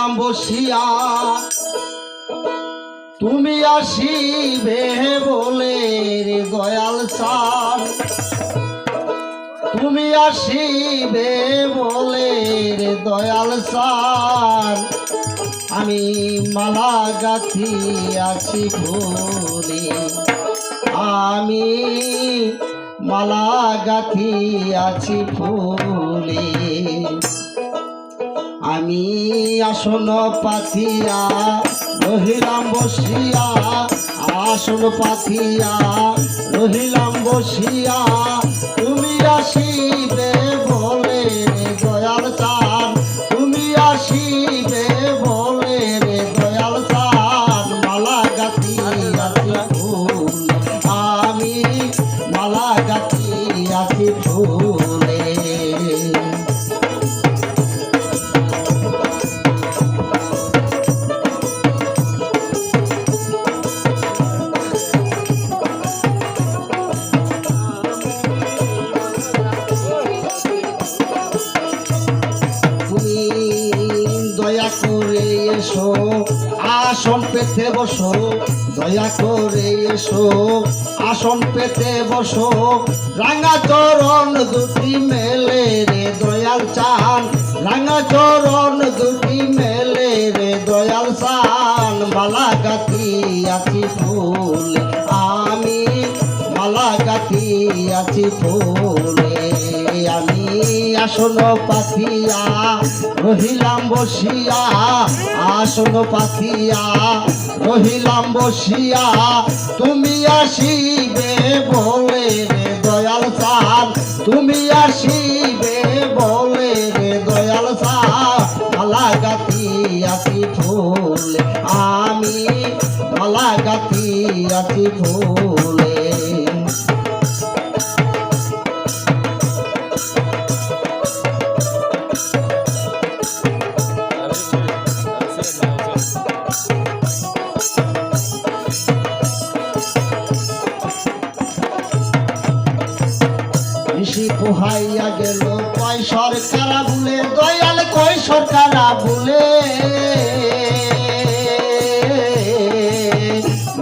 রহিলাম বসিয়া তুমি আসিবে বলে রে দয়াল চান তুমি আসিবে বলে রে দয়াল চান আমি মালা গাথি আছি ফুলে আমি মালা গাথি আছি ফুলে আমি আসন পাথিয়া রহিলাম বসিয়া আসন পাথিয়া রহিলাম বসিয়া তুমি আসিবে বলে রে দয়াল চান তুমি আসিবে বলে রে দয়াল চান মালা গাথি আছি ফুল আমি মালা গাথি আছি ফুলে দয়া করে এসো আসন পেতে বসো দয়া করে এসো আসন পেতে বসো রাঙা চরণ দুটি মেলে রে দয়াল চান রাঙা চরণ দুটি মেলে রে দয়াল চান মালা গাথি আছি ফুল আমি মালা গাথি আছি ফুলে আমি আসন পাথিয়া রহিলাম বসিয়া আসন পাথিয়া রহিলাম বসিয়া তুমি আসিবে বলে রে দয়াল চান তুমি আসিবে বলে রে দয়াল চান মালা গাথি আছি ফুল আমি মালা গাথি আছি ফুলে ঋষি পোহাইয়া গেল কয় সরকারা বলে দয়াল কয় সরকারা বলে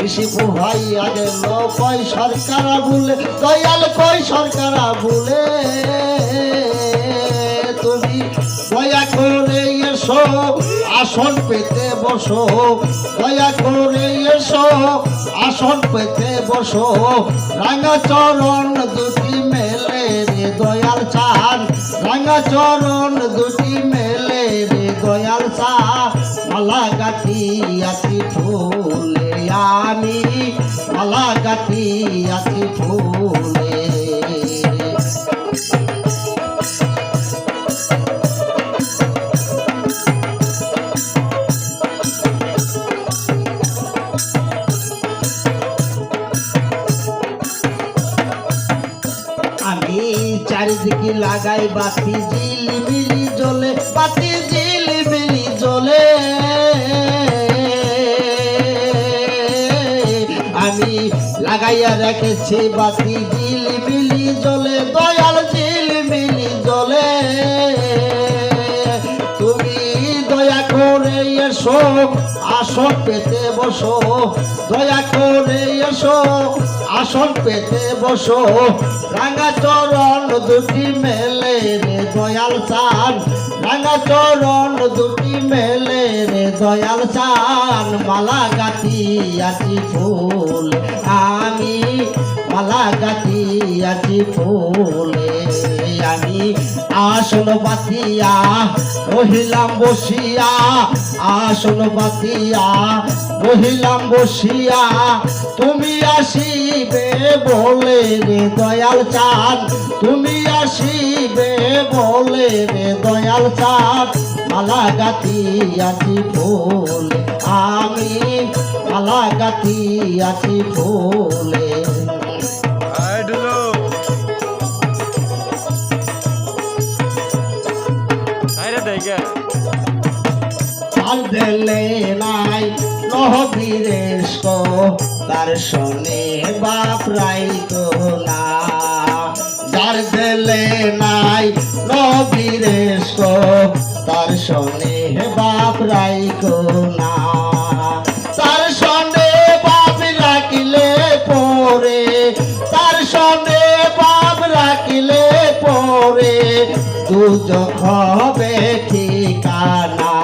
ঋষি পোহাইয়া গেল কয় সরকারা বলে দয়াল কয় সরকারা বলে তুমি দয়া করে এসো আসন পেতে বসো দয়া করে এসো আসন পেতে বসো রাঙা চরণ দুটি মেলে রে দয়াল চান রাঙা চরণ দুটি মেলে রে দয়াল চান মালা গাথি আছি ফুলে আমি মালা গাথি আছি ফুলে আমি চারিদিকে লাগাই বাতি ঝিলিমিলি জ্বলে বাতি ঝিলিমিলি জ্বলে আমি লাগাইয়া রেখেছি বাতি ঝিলিমিলি জ্বলে দয়াল ঝিলিমিলি জ্বলে তুমি দয়া করে এসো আসন পেতে বসো দয়া করে এসো আসন পেতে বসো রাঙা চরণ দুটি মেলে রে দয়াল চান রাঙা চরণ দুটি মেলে রে দয়াল চান মালা গাথি আছি ফুল আমি মালা গাথি আছি ফুলে আমি আসন পাতিয়া রহিলাম বসিয়া আসন পাতিয়া রহিলাম বসিয়া তুমি আসিবে বলে রে দয়াল চান তুমি আসিবে বলে রে দয়াল চান মালা গাথি আছি ফুল আমি মালা গাথি আছি ফুলে দিলে নাই নহবীরেশ দর্শনে বাপ রাইতো না যার দিলে নাই নহবীরেশ দর্শনে বাপ রাই তার সনে বাপ রাখিলে পরে দুজক হবে ঠিকানা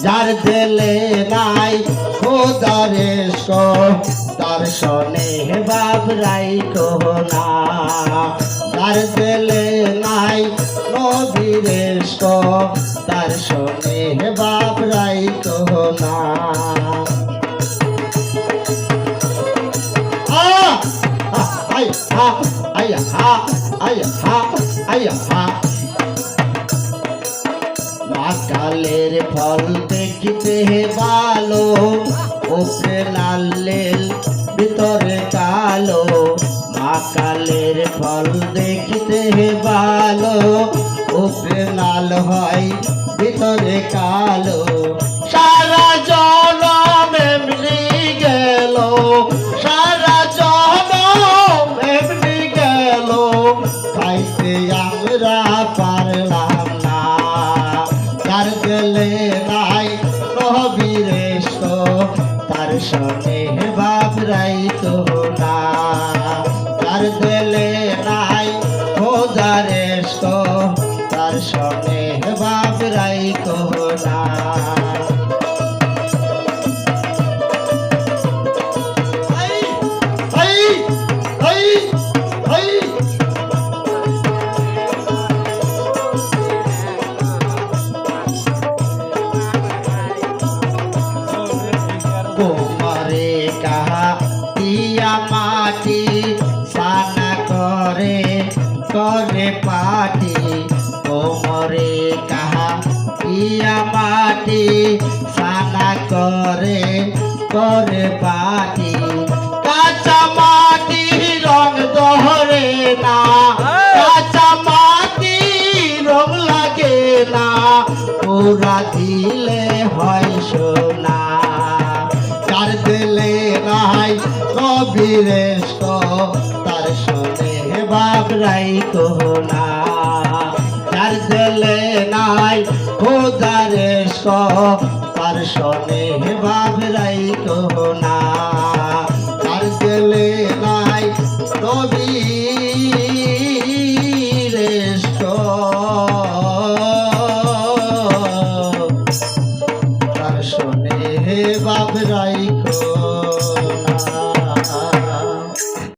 যার দিলে নাই খোদারে তার সনে বাপ রাইখো না যার দিলে নাই নবীরে তার সনে বাপ রাইখো না কালের ফল দেখিতে ভালো উপরে লাল ভিতরে কালো মা কালের ফল দেখিতে ভালো উপরে লাল হয় ভিতরে কালো সারা জনম এমনি গেল সারা জনম এমনি গেল খাইতে আমরা পারলাম না তার গেলে নাই নবীরে তার সনে বাপ রাইতো না তার গেলে নাই খোদারে তার সনে বাপ রাইতো না তোমারে কাহা দিয়া মাটি সানা করে করে পাটি তোমারে কাহা দিয়া মাটি সানা করে করে পাটি কাঁচা মাটি রং ধরে না কাঁচা মাটি রং লাগে না পুরা দিলে হয় সোনা তার দিলে নাই নবীরে তার সনে বাপ রাইতো না তার দিলে নাই খোদারে তার সনে বাপ রাইতো না তার দিলে নাই নবী